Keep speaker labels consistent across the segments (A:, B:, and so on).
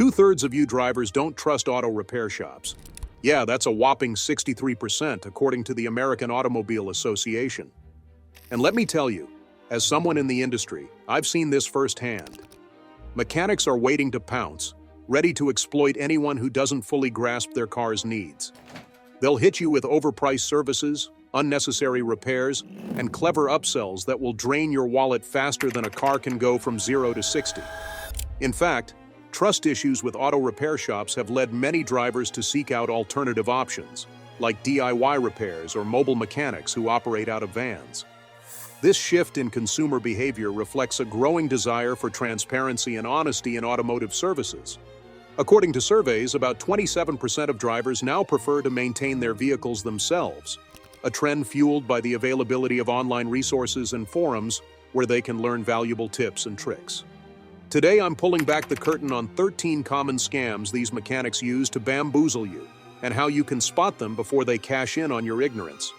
A: Two-thirds of you drivers don't trust auto repair shops. Yeah, that's a whopping 63% according to the American Automobile Association. And let me tell you, as someone in the industry, I've seen this firsthand. Mechanics are waiting to pounce, ready to exploit anyone who doesn't fully grasp their car's needs. They'll hit you with overpriced services, unnecessary repairs, and clever upsells that will drain your wallet faster than a car can go from 0 to 60. In fact, trust issues with auto repair shops have led many drivers to seek out alternative options, like DIY repairs or mobile mechanics who operate out of vans. This shift in consumer behavior reflects a growing desire for transparency and honesty in automotive services. According to surveys, about 27% of drivers now prefer to maintain their vehicles themselves, a trend fueled by the availability of online resources and forums where they can learn valuable tips and tricks. Today, I'm pulling back the curtain on 13 common scams these mechanics use to bamboozle you, and how you can spot them before they cash in on your ignorance.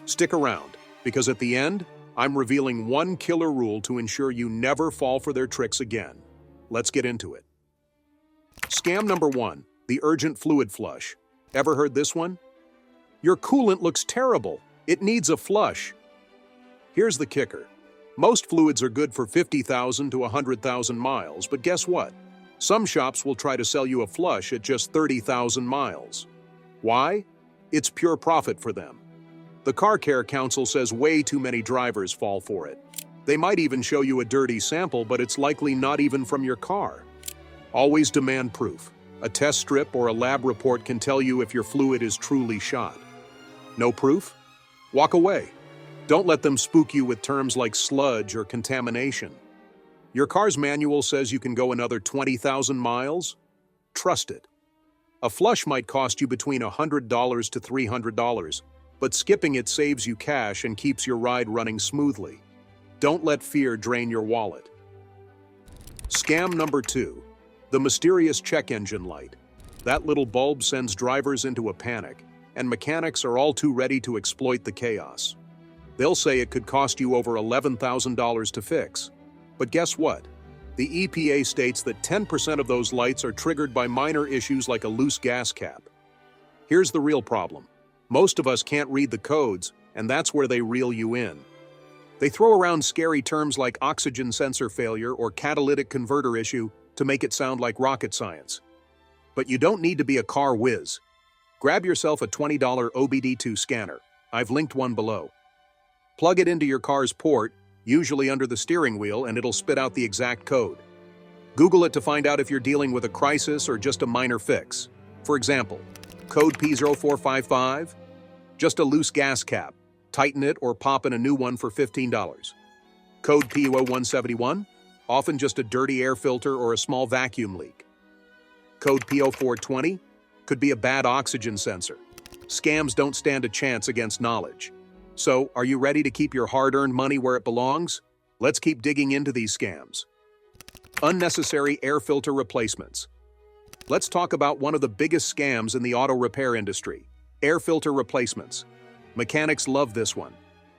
A: Stick around, because at the end, I'm revealing one killer rule to ensure you never fall for their tricks again. Let's get into it. Scam number 1, the urgent fluid flush. Ever heard this one? Your coolant looks terrible. It needs a flush. Here's the kicker. Most fluids are good for 50,000 to 100,000 miles, but guess what? Some shops will try to sell you a flush at just 30,000 miles. Why? It's pure profit for them. The Car Care Council says way too many drivers fall for it. They might even show you a dirty sample, but it's likely not even from your car. Always demand proof. A test strip or a lab report can tell you if your fluid is truly shot. No proof? Walk away. Don't let them spook you with terms like sludge or contamination. Your car's manual says you can go another 20,000 miles? Trust it. A flush might cost you between $100 to $300, but skipping it saves you cash and keeps your ride running smoothly. Don't let fear drain your wallet. Scam number 2, the mysterious check engine light. That little bulb sends drivers into a panic, and mechanics are all too ready to exploit the chaos. They'll say it could cost you over $11,000 to fix. But guess what? The EPA states that 10% of those lights are triggered by minor issues like a loose gas cap. Here's the real problem. Most of us can't read the codes, and that's where they reel you in. They throw around scary terms like oxygen sensor failure or catalytic converter issue to make it sound like rocket science. But you don't need to be a car whiz. Grab yourself a $20 OBD2 scanner. I've linked one below. Plug it into your car's port, usually under the steering wheel, and it'll spit out the exact code. Google it to find out if you're dealing with a crisis or just a minor fix. For example, code P0455, just a loose gas cap. Tighten it or pop in a new one for $15. Code P0171, often just a dirty air filter or a small vacuum leak. Code P0420, could be a bad oxygen sensor. Scams don't stand a chance against knowledge. So, are you ready to keep your hard-earned money where it belongs? Let's keep digging into these scams. Unnecessary air filter replacements. Let's talk about one of the biggest scams in the auto repair industry, air filter replacements. Mechanics love this one.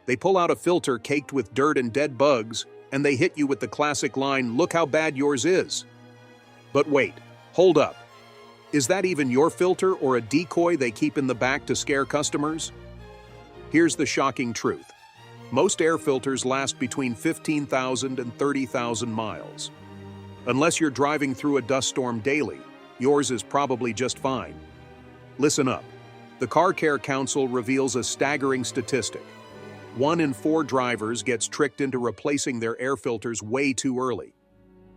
A: They pull out a filter caked with dirt and dead bugs, and they hit you with the classic line, "Look how bad yours is." But wait, hold up. Is that even your filter or a decoy they keep in the back to scare customers? Here's the shocking truth. Most air filters last between 15,000 and 30,000 miles. Unless you're driving through a dust storm daily, yours is probably just fine. Listen up. The Car Care Council reveals a staggering statistic. 1 in 4 drivers gets tricked into replacing their air filters way too early.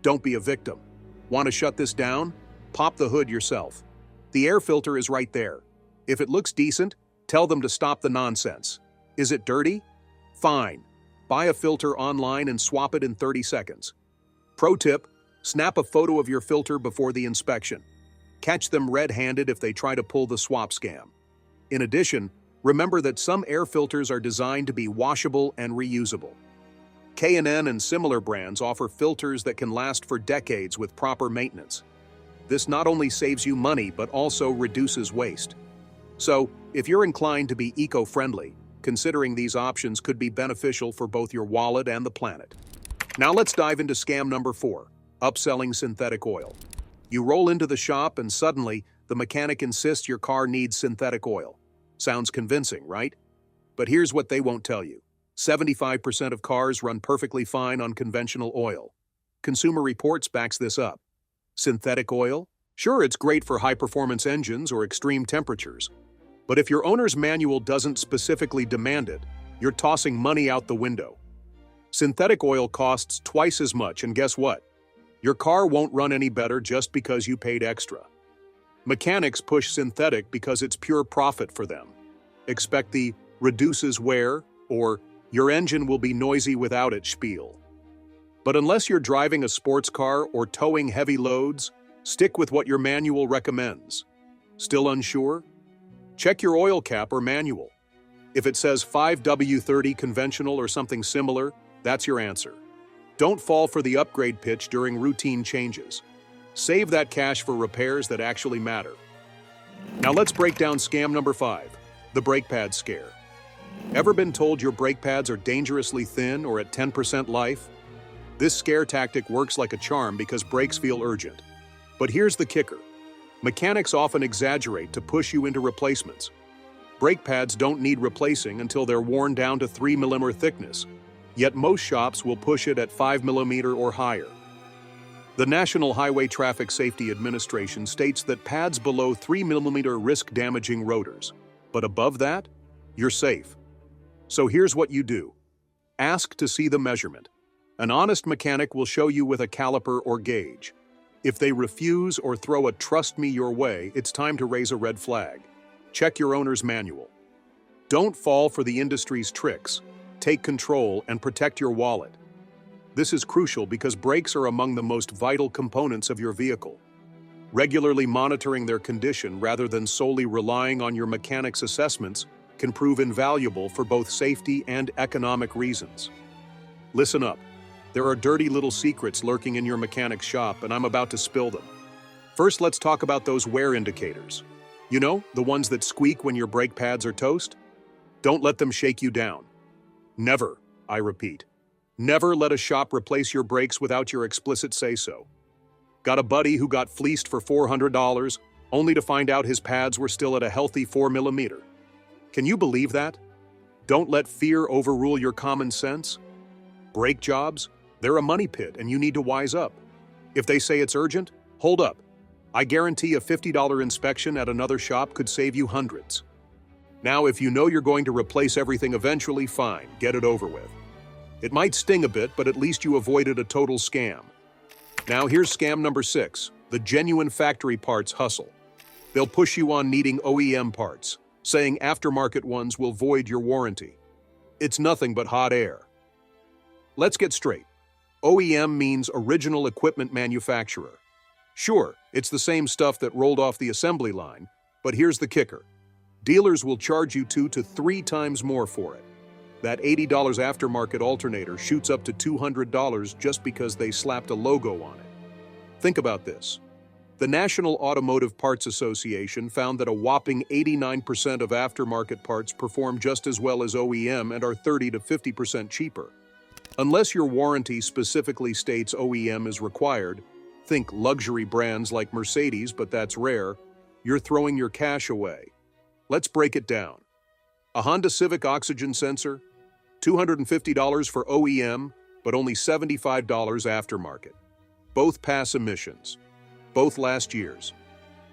A: Don't be a victim. Want to shut this down? Pop the hood yourself. The air filter is right there. If it looks decent, tell them to stop the nonsense. Is it dirty? Fine. Buy a filter online and swap it in 30 seconds. Pro tip, snap a photo of your filter before the inspection. Catch them red-handed if they try to pull the swap scam. In addition, remember that some air filters are designed to be washable and reusable. K&N and similar brands offer filters that can last for decades with proper maintenance. This not only saves you money but also reduces waste. So, if you're inclined to be eco-friendly, considering these options could be beneficial for both your wallet and the planet. Now let's dive into scam number 4, upselling synthetic oil. You roll into the shop and suddenly, the mechanic insists your car needs synthetic oil. Sounds convincing, right? But here's what they won't tell you. 75% of cars run perfectly fine on conventional oil. Consumer Reports backs this up. Synthetic oil? Sure, it's great for high-performance engines or extreme temperatures. But if your owner's manual doesn't specifically demand it, you're tossing money out the window. Synthetic oil costs twice as much, and guess what? Your car won't run any better just because you paid extra. Mechanics push synthetic because it's pure profit for them. Expect the reduces wear or your engine will be noisy without it spiel. But unless you're driving a sports car or towing heavy loads, stick with what your manual recommends. Still unsure? Check your oil cap or manual. If it says 5W30 conventional or something similar, that's your answer. Don't fall for the upgrade pitch during routine changes. Save that cash for repairs that actually matter. Now let's break down scam number 5, the brake pad scare. Ever been told your brake pads are dangerously thin or at 10% life? This scare tactic works like a charm because brakes feel urgent. But here's the kicker. Mechanics often exaggerate to push you into replacements. Brake pads don't need replacing until they're worn down to 3 mm thickness, yet most shops will push it at 5 mm or higher. The National Highway Traffic Safety Administration states that pads below 3 mm risk damaging rotors, but above that, you're safe. So here's what you do. Ask to see the measurement. An honest mechanic will show you with a caliper or gauge. If they refuse or throw a "trust me" your way, it's time to raise a red flag. Check your owner's manual. Don't fall for the industry's tricks. Take control and protect your wallet. This is crucial because brakes are among the most vital components of your vehicle. Regularly monitoring their condition rather than solely relying on your mechanic's assessments can prove invaluable for both safety and economic reasons. Listen up. There are dirty little secrets lurking in your mechanic's shop, and I'm about to spill them. First, let's talk about those wear indicators. You know, the ones that squeak when your brake pads are toast? Don't let them shake you down. Never, I repeat, never let a shop replace your brakes without your explicit say-so. Got a buddy who got fleeced for $400, only to find out his pads were still at a healthy 4 mm. Can you believe that? Don't let fear overrule your common sense. Brake jobs? They're a money pit and you need to wise up. If they say it's urgent, hold up. I guarantee a $50 inspection at another shop could save you hundreds. Now, if you know you're going to replace everything eventually, fine, get it over with. It might sting a bit, but at least you avoided a total scam. Now here's scam number 6, the genuine factory parts hustle. They'll push you on needing OEM parts, saying aftermarket ones will void your warranty. It's nothing but hot air. Let's get straight. OEM means original equipment manufacturer. Sure, it's the same stuff that rolled off the assembly line, but here's the kicker. Dealers will charge you 2 to 3 times more for it. That $80 aftermarket alternator shoots up to $200 just because they slapped a logo on it. Think about this. The National Automotive Parts Association found that a whopping 89% of aftermarket parts perform just as well as OEM and are 30 to 50% cheaper. Unless your warranty specifically states OEM is required, think luxury brands like Mercedes, but that's rare, you're throwing your cash away. Let's break it down. A Honda Civic oxygen sensor, $250 for OEM, but only $75 aftermarket. Both pass emissions. Both last year's.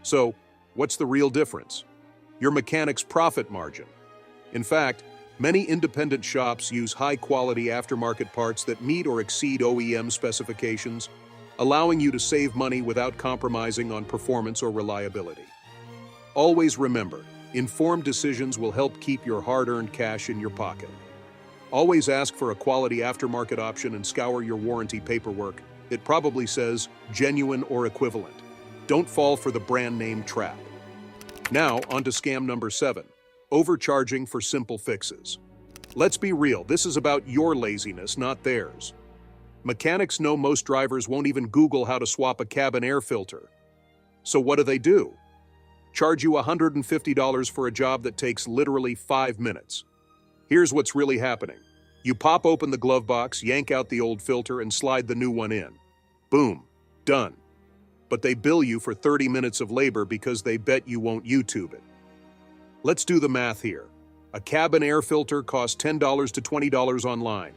A: So, what's the real difference? Your mechanic's profit margin. In fact, many independent shops use high-quality aftermarket parts that meet or exceed OEM specifications, allowing you to save money without compromising on performance or reliability. Always remember, informed decisions will help keep your hard-earned cash in your pocket. Always ask for a quality aftermarket option and scour your warranty paperwork. It probably says genuine or equivalent. Don't fall for the brand name trap. Now, on to scam number 7, overcharging for simple fixes. Let's be real, this is about your laziness, not theirs. Mechanics know most drivers won't even Google how to swap a cabin air filter. So what do? Charge you $150 for a job that takes literally 5 minutes. Here's what's really happening. You pop open the glove box, yank out the old filter, and slide the new one in. Boom. Done. but they bill you for 30 minutes of labor because they bet you won't YouTube it. Let's do the math here. A cabin air filter costs $10 to $20 online.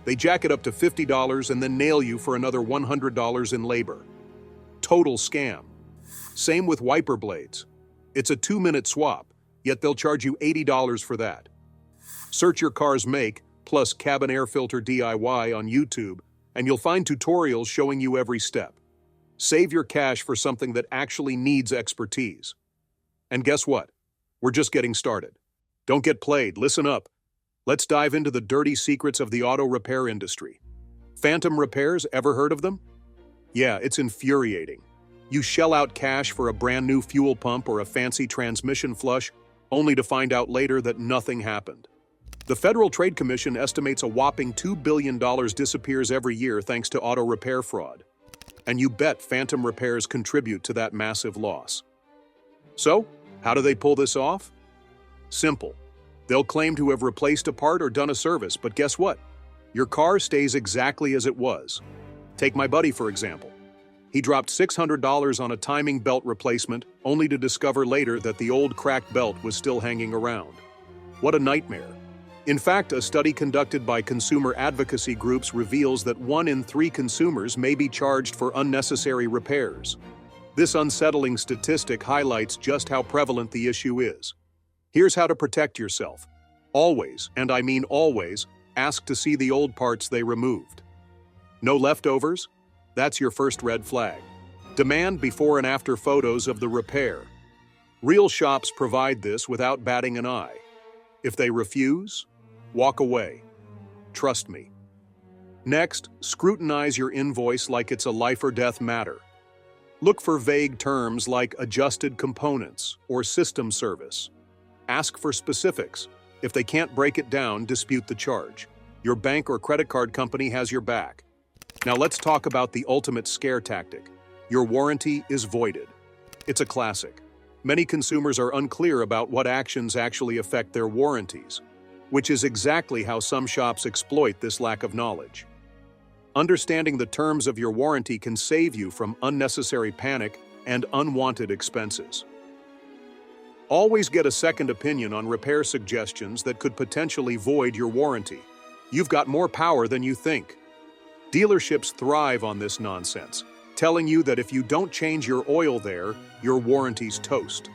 A: They jack it up to $50 and then nail you for another $100 in labor. Total scam. Same with wiper blades. It's a 2-minute swap, yet they'll charge you $80 for that. Search your car's make plus cabin air filter DIY on YouTube, and you'll find tutorials showing you every step. Save your cash for something that actually needs expertise. And guess what? We're just getting started. Don't get played, listen up. Let's dive into the dirty secrets of the auto repair industry. Phantom repairs, ever heard of them? Yeah, it's infuriating. You shell out cash for a brand new fuel pump or a fancy transmission flush, only to find out later that nothing happened. The Federal Trade Commission estimates a whopping $2 billion disappears every year thanks to auto repair fraud. And you bet phantom repairs contribute to that massive loss. So, how do they pull this off? Simple. They'll claim to have replaced a part or done a service, but guess what? Your car stays exactly as it was. Take my buddy, for example. He dropped $600 on a timing belt replacement, only to discover later that the old cracked belt was still hanging around. What a nightmare. In fact, a study conducted by consumer advocacy groups reveals that 1 in 3 consumers may be charged for unnecessary repairs. This unsettling statistic highlights just how prevalent the issue is. Here's how to protect yourself. Always, and I mean always, ask to see the old parts they removed. No leftovers? That's your first red flag. Demand before and after photos of the repair. Real shops provide this without batting an eye. If they refuse, walk away. Trust me. Next, scrutinize your invoice like it's a life or death matter. Look for vague terms like adjusted components or system service. Ask for specifics. If they can't break it down, dispute the charge. Your bank or credit card company has your back. Now let's talk about the ultimate scare tactic. Your warranty is voided. It's a classic. Many consumers are unclear about what actions actually affect their warranties, which is exactly how some shops exploit this lack of knowledge. Understanding the terms of your warranty can save you from unnecessary panic and unwanted expenses. Always get a second opinion on repair suggestions that could potentially void your warranty. You've got more power than you think. Dealerships thrive on this nonsense, telling you that if you don't change your oil there, your warranty's toast.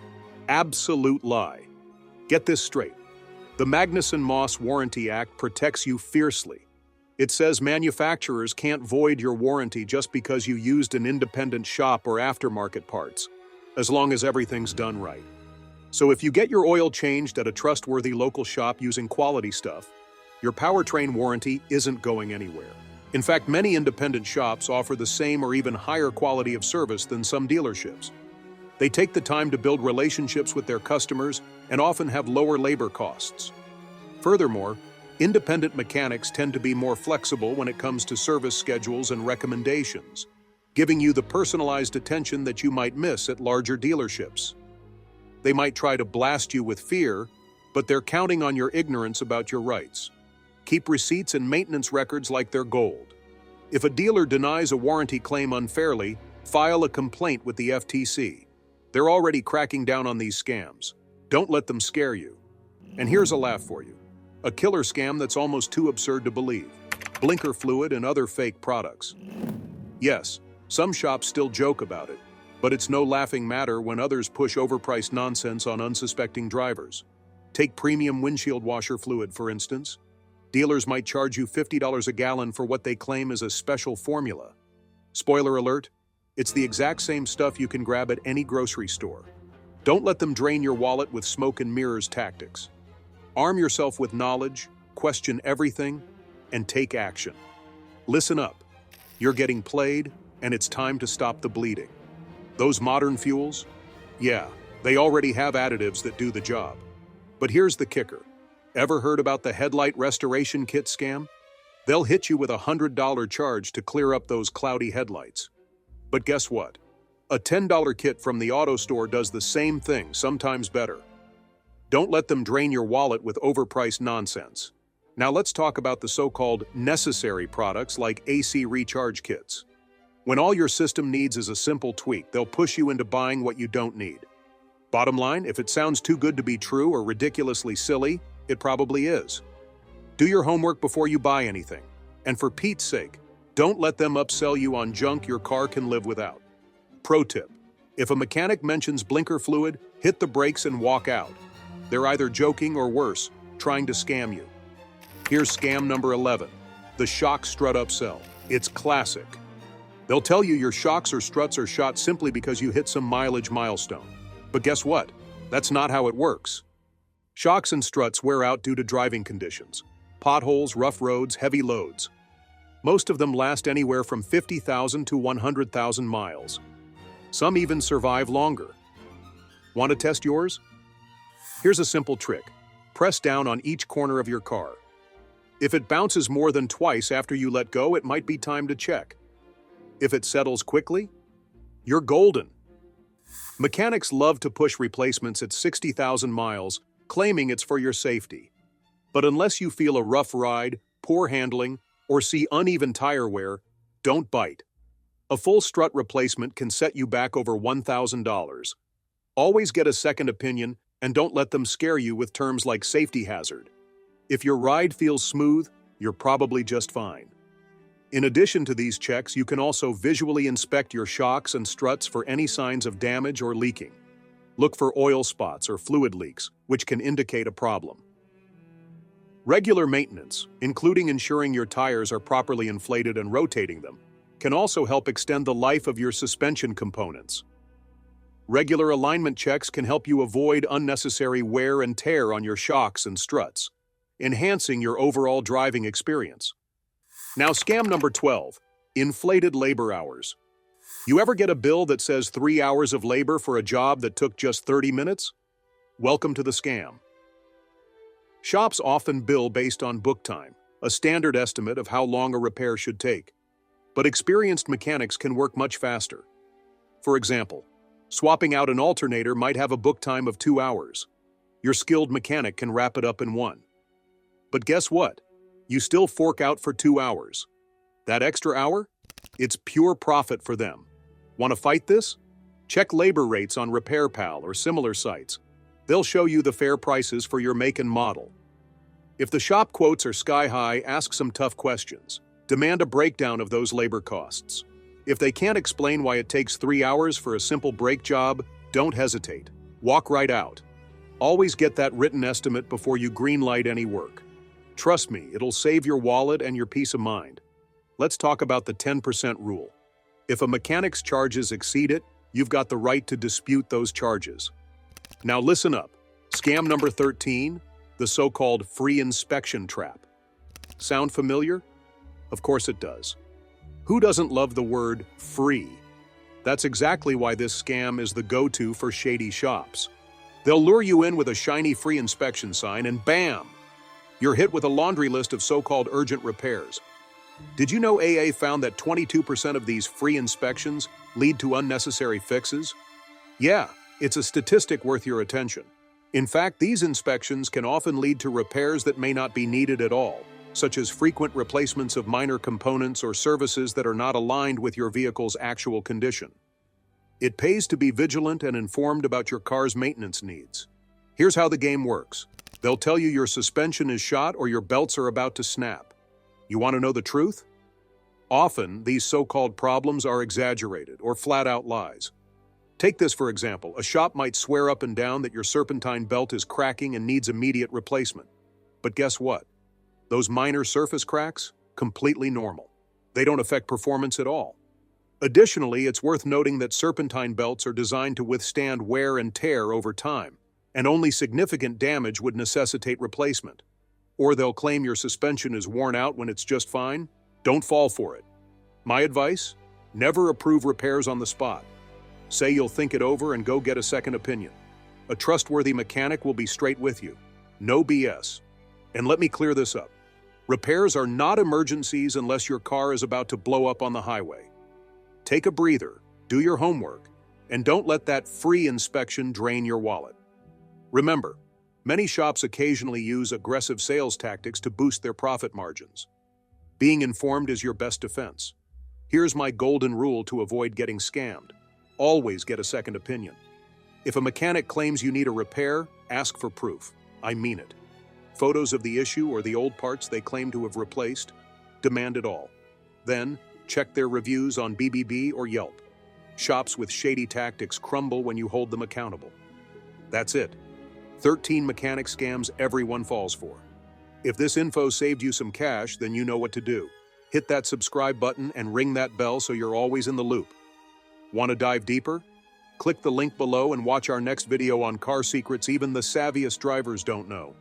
A: Absolute lie. Get this straight. The Magnuson-Moss Warranty Act protects you fiercely. It says manufacturers can't void your warranty just because you used an independent shop or aftermarket parts, as long as everything's done right. So if you get your oil changed at a trustworthy local shop using quality stuff, your powertrain warranty isn't going anywhere. In fact, many independent shops offer the same or even higher quality of service than some dealerships. They take the time to build relationships with their customers and often have lower labor costs. Furthermore, independent mechanics tend to be more flexible when it comes to service schedules and recommendations, giving you the personalized attention that you might miss at larger dealerships. They might try to blast you with fear, but they're counting on your ignorance about your rights. Keep receipts and maintenance records like they're gold. If a dealer denies a warranty claim unfairly, file a complaint with the FTC. They're already cracking down on these scams. Don't let them scare you. And here's a laugh for you. A killer scam that's almost too absurd to believe. Blinker fluid and other fake products. Yes, some shops still joke about it, but it's no laughing matter when others push overpriced nonsense on unsuspecting drivers. Take premium windshield washer fluid, for instance. Dealers might charge you $50 a gallon for what they claim is a special formula. Spoiler alert, it's the exact same stuff you can grab at any grocery store. Don't let them drain your wallet with smoke and mirrors tactics. Arm yourself with knowledge, question everything, and take action. Listen up. You're getting played, and it's time to stop the bleeding. Those modern fuels? Yeah, they already have additives that do the job. But here's the kicker. Ever heard about the headlight restoration kit scam? They'll hit you with a $100 charge to clear up those cloudy headlights. But guess what? A $10 kit from the auto store does the same thing, sometimes better. Don't let them drain your wallet with overpriced nonsense. Now let's talk about the so-called necessary products like AC recharge kits. When all your system needs is a simple tweak, they'll push you into buying what you don't need. Bottom line, if it sounds too good to be true or ridiculously silly, it probably is. Do your homework before you buy anything. And for Pete's sake, don't let them upsell you on junk your car can live without. Pro tip: if a mechanic mentions blinker fluid, hit the brakes and walk out. They're either joking or worse, trying to scam you. Here's scam number 11, the shock strut upsell. It's classic. They'll tell you your shocks or struts are shot simply because you hit some mileage milestone. But guess what? That's not how it works. Shocks and struts wear out due to driving conditions: potholes, rough roads, heavy loads. Most of them last anywhere from 50,000 to 100,000 miles. Some even survive longer. Want to test yours? Here's a simple trick. Press down on each corner of your car. If it bounces more than twice after you let go, it might be time to check. If it settles quickly, you're golden. Mechanics love to push replacements at 60,000 miles, claiming it's for your safety. But unless you feel a rough ride, poor handling, or see uneven tire wear, don't bite. A full strut replacement can set you back over $1,000. Always get a second opinion, and don't let them scare you with terms like safety hazard. If your ride feels smooth, you're probably just fine. In addition to these checks, you can also visually inspect your shocks and struts for any signs of damage or leaking. Look for oil spots or fluid leaks, which can indicate a problem. Regular maintenance, including ensuring your tires are properly inflated and rotating them, can also help extend the life of your suspension components. Regular alignment checks can help you avoid unnecessary wear and tear on your shocks and struts, enhancing your overall driving experience. Now, scam number 12, inflated labor hours. You ever get a bill that says 3 hours of labor for a job that took just 30 minutes? Welcome to the scam. Shops often bill based on book time, a standard estimate of how long a repair should take. But experienced mechanics can work much faster. For example, swapping out an alternator might have a book time of 2 hours. Your skilled mechanic can wrap it up in 1. But guess what? You still fork out for 2 hours. That extra hour? It's pure profit for them. Want to fight this? Check labor rates on RepairPal or similar sites. They'll show you the fair prices for your make and model. If the shop quotes are sky high, ask some tough questions. Demand a breakdown of those labor costs. If they can't explain why it takes 3 hours for a simple brake job, don't hesitate. Walk right out. Always get that written estimate before you greenlight any work. Trust me, it'll save your wallet and your peace of mind. Let's talk about the 10% rule. If a mechanic's charges exceed it, you've got the right to dispute those charges. Now listen up. Scam number 13, the so-called free inspection trap. Sound familiar? Of course it does. Who doesn't love the word free? That's exactly why this scam is the go-to for shady shops. They'll lure you in with a shiny free inspection sign and bam! You're hit with a laundry list of so-called urgent repairs. Did you know AA found that 22% of these free inspections lead to unnecessary fixes? Yeah, it's a statistic worth your attention. In fact, these inspections can often lead to repairs that may not be needed at all, such as frequent replacements of minor components or services that are not aligned with your vehicle's actual condition. It pays to be vigilant and informed about your car's maintenance needs. Here's how the game works. They'll tell you your suspension is shot or your belts are about to snap. You want to know the truth? Often, these so-called problems are exaggerated or flat-out lies. Take this for example. A shop might swear up and down that your serpentine belt is cracking and needs immediate replacement. But guess what? Those minor surface cracks? Completely normal. They don't affect performance at all. Additionally, it's worth noting that serpentine belts are designed to withstand wear and tear over time, and only significant damage would necessitate replacement. Or they'll claim your suspension is worn out when it's just fine. Don't fall for it. My advice? Never approve repairs on the spot. Say you'll think it over and go get a second opinion. A trustworthy mechanic will be straight with you. No BS. And let me clear this up. Repairs are not emergencies unless your car is about to blow up on the highway. Take a breather, do your homework, and don't let that free inspection drain your wallet. Remember, many shops occasionally use aggressive sales tactics to boost their profit margins. Being informed is your best defense. Here's my golden rule to avoid getting scammed. Always get a second opinion. If a mechanic claims you need a repair, ask for proof. I mean it. Photos of the issue or the old parts they claim to have replaced? Demand it all. Then, check their reviews on BBB or Yelp. Shops with shady tactics crumble when you hold them accountable. That's it. 13 mechanic scams everyone falls for. If this info saved you some cash, then you know what to do. Hit that subscribe button and ring that bell so you're always in the loop. Want to dive deeper? Click the link below and watch our next video on car secrets even the savviest drivers don't know.